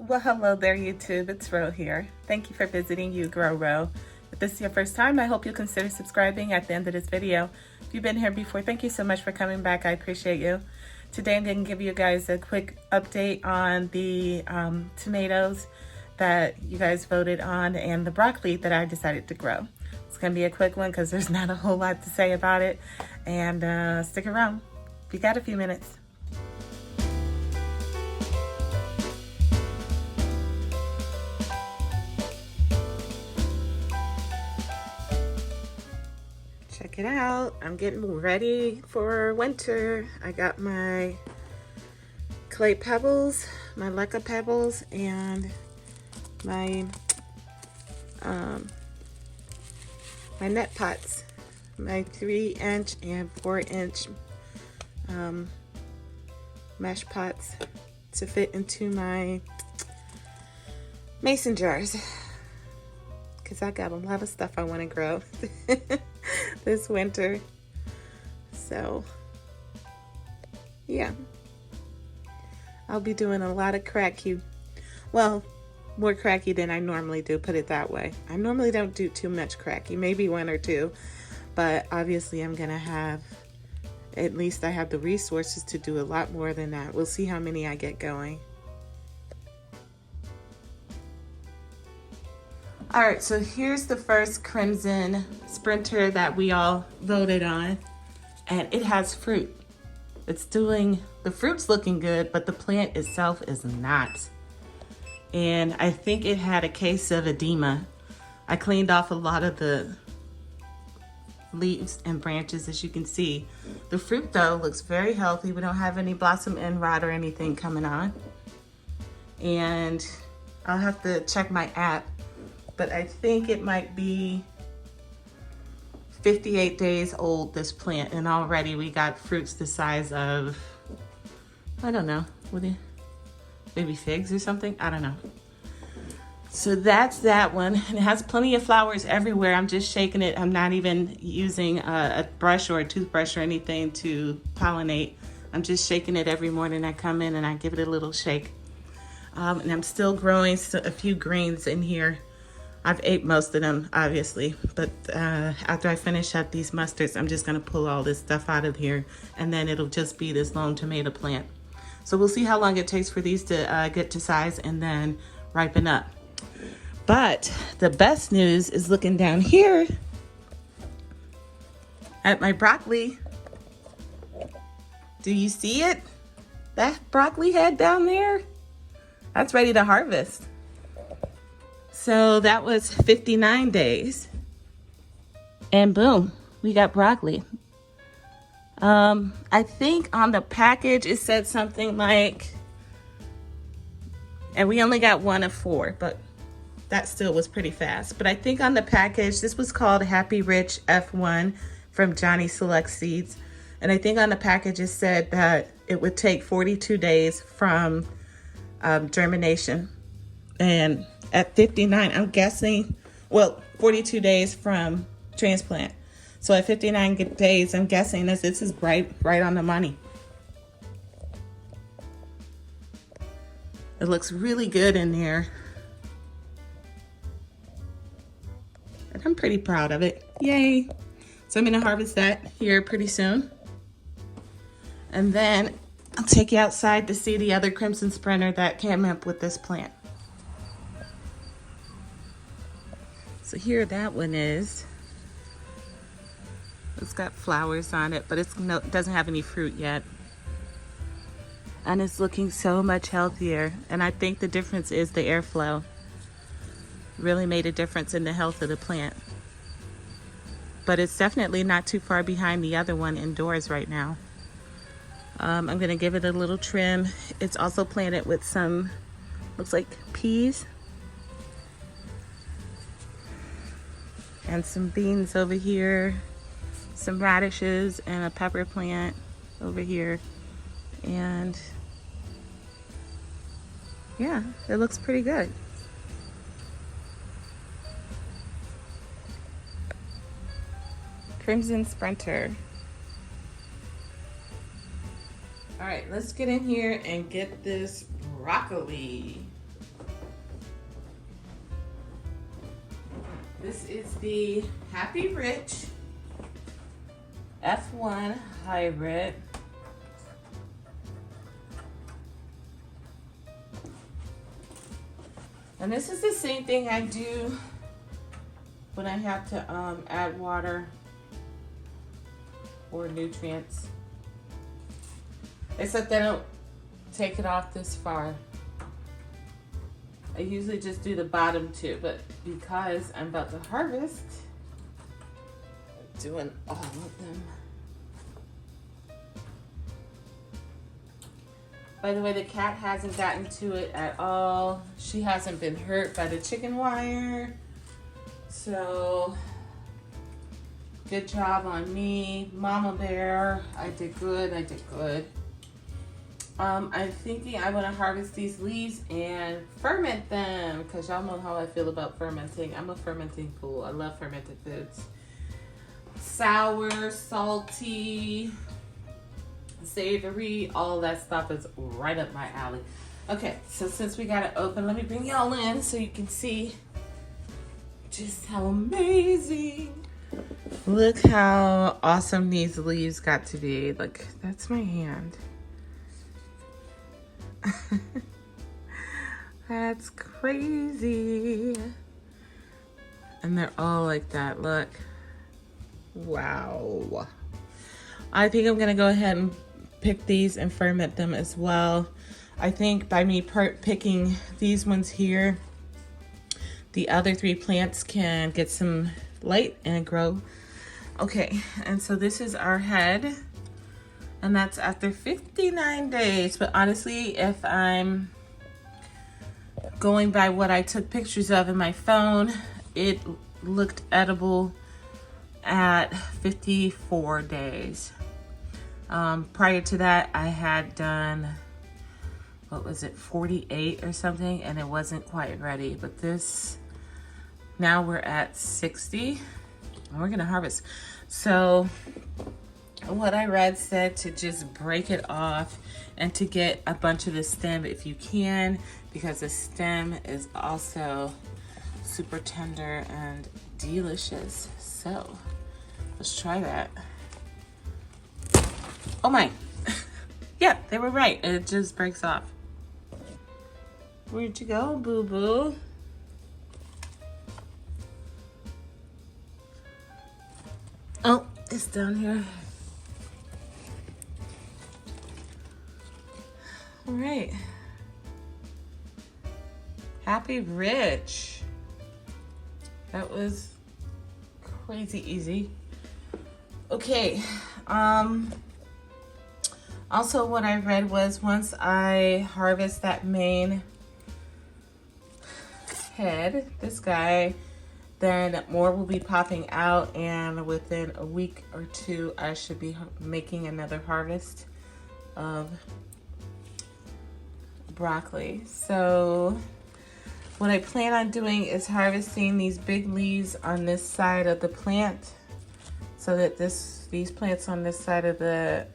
Well, hello there, YouTube. It's Ro here. Thank you for visiting You Grow Ro. If this is your first time, I hope you'll consider subscribing at the end of this video. If you've been here before, thank you so much for coming back. I appreciate you. Today, I'm going to give you guys a quick update on the tomatoes that you guys voted on and the broccoli that I decided to grow. It's going to be a quick one because there's not a whole lot to say about it. And stick around if you got a few minutes. Check it out. I'm getting ready for winter. I got my clay pebbles, my leca pebbles, and my my net pots, my 3-inch and 4-inch mesh pots to fit into my mason jars, because I got a lot of stuff I want to grow this winter. So yeah, I'll be doing a lot of cracky, well, more cracky than I normally do, put it that way. I normally don't do too much cracky, maybe one or two, but obviously I'm gonna have, at least I have the resources to do a lot more than that. We'll see how many I get going. All right, so here's the first Crimson Sprinter that we all voted on, and it has fruit. It's doing, the fruit's looking good, but the plant itself is not. And I think it had a case of edema. I cleaned off a lot of the leaves and branches, as you can see. The fruit though looks very healthy. We don't have any blossom end rot or anything coming on. And I'll have to check my app, but I think it might be 58 days old, this plant, and already we got fruits the size of, I don't know, maybe figs or something, I don't know. So that's that one, and it has plenty of flowers everywhere. I'm just shaking it. I'm not even using a brush or a toothbrush or anything to pollinate. I'm just shaking it every morning. I come in and I give it a little shake. And I'm still growing a few greens in here. I've ate most of them, obviously, but after I finish up these mustards, I'm just gonna pull all this stuff out of here, and then it'll just be this lone tomato plant. So we'll see how long it takes for these to get to size and then ripen up. But the best news is looking down here at my broccoli. Do you see it? That broccoli head down there? That's ready to harvest. So that was 59 days. And boom, we got broccoli. I think on the package it said something like, and we only got 1 of 4, but that still was pretty fast. But I think on the package, this was called Happy Rich F1 from Johnny Select Seeds. And I think on the package it said that it would take 42 days from germination. And at 59, I'm guessing, well, 42 days from transplant. So at 59 days, I'm guessing this is right on the money. It looks really good in there. And I'm pretty proud of it. Yay. So I'm gonna harvest that here pretty soon. And then I'll take you outside to see the other Crimson Sprinter that came up with this plant. So here that one is. It's got flowers on it, but it doesn't have any fruit yet. And it's looking so much healthier. And I think the difference is the airflow. Really made a difference in the health of the plant. But it's definitely not too far behind the other one indoors right now. I'm gonna give it a little trim. It's also planted with some, looks like peas. And some beans over here, some radishes, and a pepper plant over here. And yeah, it looks pretty good. Crimson Sprinter. All right, let's get in here and get this broccoli. This is the Happy Rich F1 Hybrid. And this is the same thing I do when I have to add water or nutrients. Except I don't take it off this far. I usually just do the bottom two, but because I'm about to harvest, I'm doing all of them. By the way, the cat hasn't gotten to it at all. She hasn't been hurt by the chicken wire. So, good job on me. Mama Bear, I did good, I did good. I'm thinking I want to harvest these leaves and ferment them, because y'all know how I feel about fermenting. I'm a fermenting fool. I love fermented foods. Sour, salty, savory, all that stuff is right up my alley. Okay, so since we got it open, let me bring y'all in so you can see just how amazing. Look how awesome these leaves got to be. Look, that's my hand. That's crazy. And they're all like that. Look. Wow. I think I'm gonna go ahead and pick these and ferment them as well. I think by me picking these ones here, the other three plants can get some light and grow. Okay, and so this is our head. And that's after 59 days. But honestly, if I'm going by what I took pictures of in my phone, it looked edible at 54 days. Prior to that, I had done, what was it, 48 or something, and it wasn't quite ready. But this, now we're at 60, and we're gonna harvest. So, what I read said to just break it off and to get a bunch of the stem if you can, because the stem is also super tender and delicious. So let's try that. Oh my. Yeah, they were right. It just breaks off. Where'd you go, boo-boo? Oh, it's down here. All right. Happy Rich. That was crazy easy. Okay. Also what I read was once I harvest that main head, this guy, then more will be popping out, and within a week or two I should be making another harvest of broccoli. So what I plan on doing is harvesting these big leaves on this side of the plant so that these plants on this side of the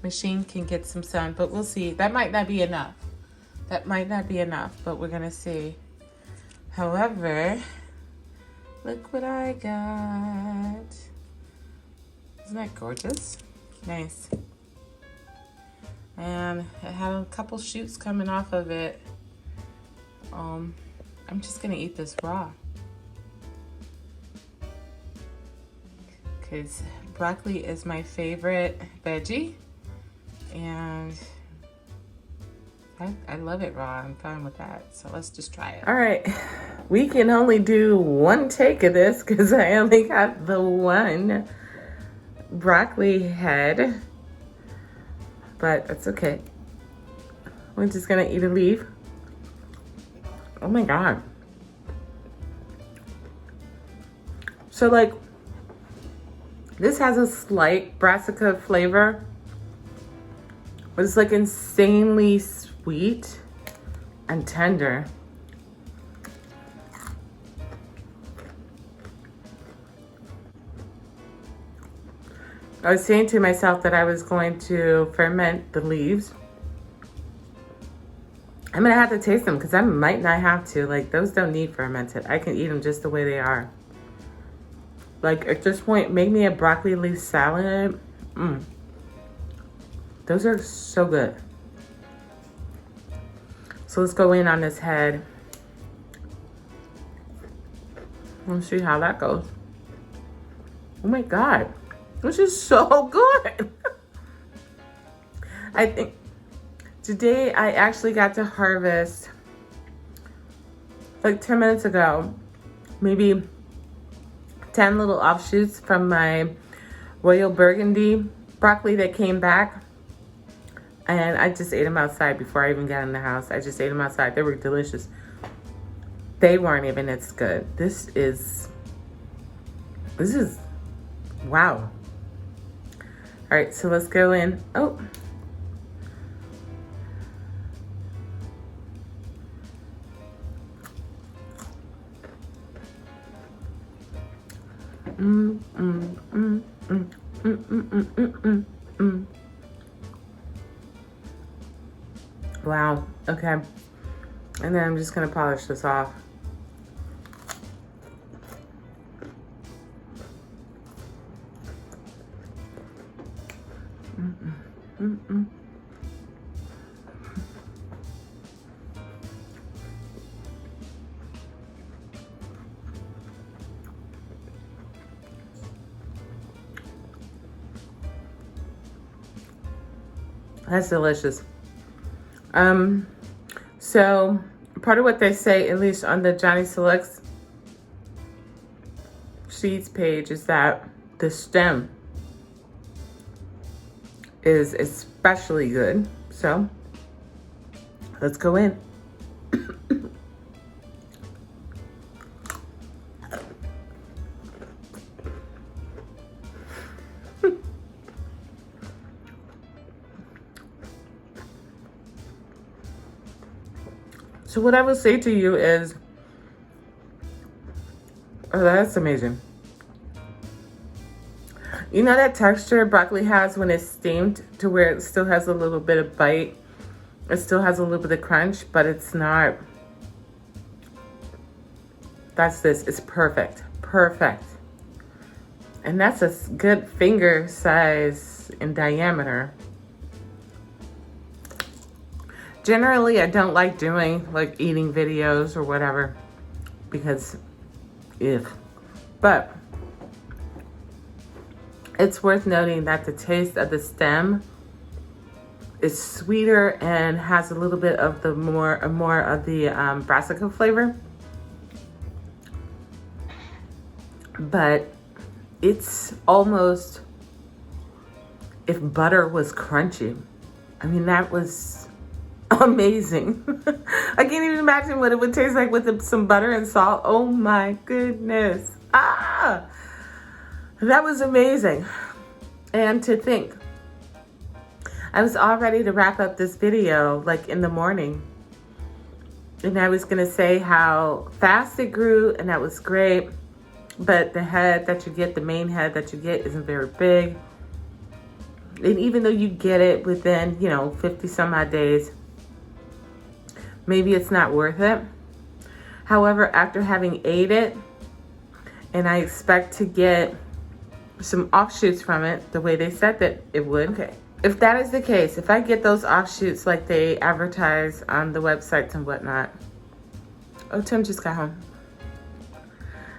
machine can get some sun, but we'll see. That might not be enough. That might not be enough, but we're gonna see. However, look what I got. Isn't that gorgeous? Nice. And it had a couple shoots coming off of it. I'm just gonna eat this raw, because broccoli is my favorite veggie, and I love it raw. I'm fine with that. So let's just try it. All right, we can only do one take of this because I only got the one broccoli head. But it's okay. We're just gonna eat a leaf. Oh my God. So like, this has a slight brassica flavor, but it's like insanely sweet and tender. I was saying to myself that I was going to ferment the leaves I'm gonna have to taste them because I might not have to. Like, those don't need fermented. I can eat them just the way they are. Like, at this point, make me a broccoli leaf salad. Those are so good. So let's go in on this head. Let's see how that goes. Oh my God, this is so good. I think today I actually got to harvest, like 10 minutes ago, maybe 10 little offshoots from my Royal Burgundy broccoli that came back. And I just ate them outside before I even got in the house. I just ate them outside. They were delicious. They weren't even as good. This is, wow. All right, so let's go in. Oh. Wow, okay. And then I'm just gonna polish this off. That's delicious. So part of what they say, at least on the Johnny Selects seeds page, is that the stem is especially good. So let's go in. So what I would say to you is, oh, that's amazing. You know that texture broccoli has when it's steamed, to where it still has a little bit of bite. It still has a little bit of crunch, but it's not. That's this. It's perfect. Perfect. And that's a good finger size in diameter. Generally, I don't like doing like eating videos or whatever because but it's worth noting that the taste of the stem is sweeter and has a little bit of the more of the brassica flavor, but it's almost if butter was crunchy. I mean, that was amazing. I can't even imagine what it would taste like with some butter and salt. Oh my goodness. That was amazing. And to think, I was all ready to wrap up this video like in the morning, and I was gonna say how fast it grew, and that was great, but the head that you get, the main head that you get, isn't very big. And even though you get it within, 50 some odd days, maybe it's not worth it. However, after having ate it, and I expect to get some offshoots from it the way they said that it would. Okay, if that is the case, if I get those offshoots like they advertise on the websites and whatnot. Oh, Tim just got home.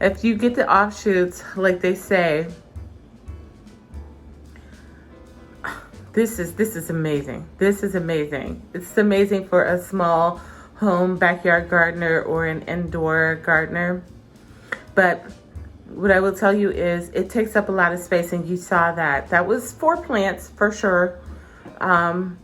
If you get the offshoots like they say, this is amazing. This is amazing. It's amazing for a small home backyard gardener or an indoor gardener. But what I will tell you is it takes up a lot of space, and you saw that. That was 4 plants for sure. And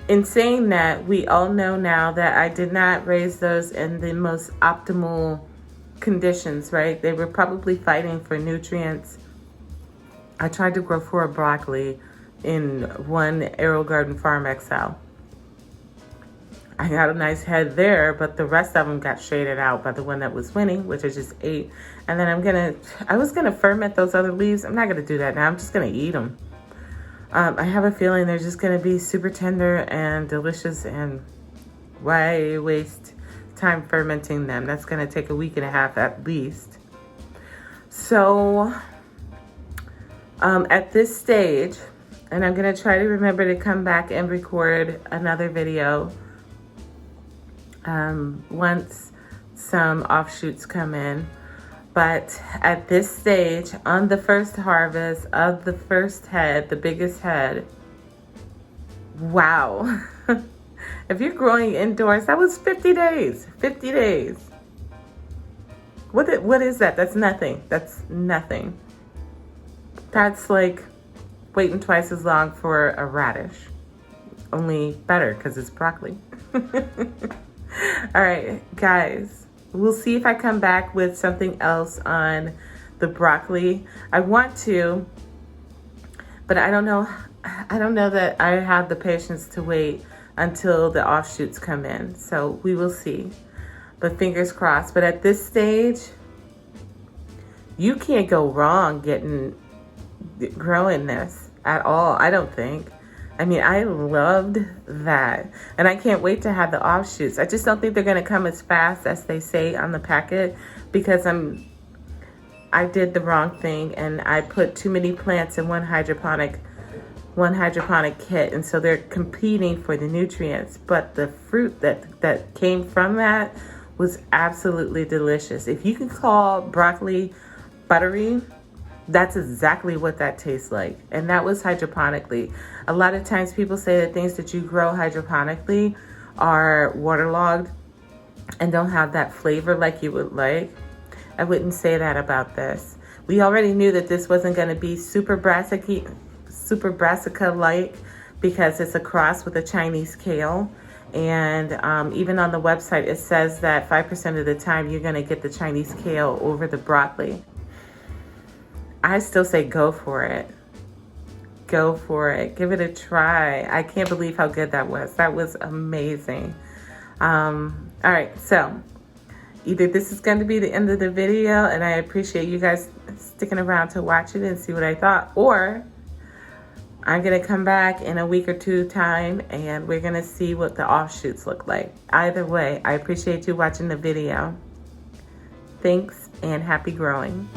in saying that, we all know now that I did not raise those in the most optimal conditions, right? They were probably fighting for nutrients. I tried to grow 4 broccoli in one Aerogarden Farm XL. I got a nice head there, but the rest of them got shaded out by the one that was winning, which I just ate. And then I was gonna ferment those other leaves. I'm not gonna do that now. I'm just gonna eat them. I have a feeling they're just gonna be super tender and delicious, and why waste time fermenting them? That's gonna take a week and a half at least. So at this stage, and I'm gonna try to remember to come back and record another video once some offshoots come in. But at this stage, on the first harvest of the first head, the biggest head, wow. If you're growing indoors, that was 50 days, 50 days. What is that? That's nothing. That's nothing. That's like waiting twice as long for a radish. Only better because it's broccoli. All right, guys, we'll see if I come back with something else on the broccoli. I want to, but I don't know that I have the patience to wait until the offshoots come in. So we will see, but fingers crossed. But at this stage, you can't go wrong growing this at all, I don't think. I mean, I loved that. And I can't wait to have the offshoots. I just don't think they're gonna come as fast as they say on the packet, because I did the wrong thing and I put too many plants in one hydroponic kit, and so they're competing for the nutrients. But the fruit that came from that was absolutely delicious. If you can call broccoli buttery, that's exactly what that tastes like. And that was hydroponically. A lot of times people say that things that you grow hydroponically are waterlogged and don't have that flavor like you would like. I wouldn't say that about this. We already knew that this wasn't going to be super brassica-like, because it's a cross with a Chinese kale. And even on the website, it says that 5% of the time you're going to get the Chinese kale over the broccoli. I still say go for it. Go for it. Give it a try. I can't believe how good that was. That was amazing. All right, so either this is going to be the end of the video, and I appreciate you guys sticking around to watch it and see what I thought, or I'm going to come back in a week or two time and we're going to see what the offshoots look like. Either way, I appreciate you watching the video. Thanks and happy growing.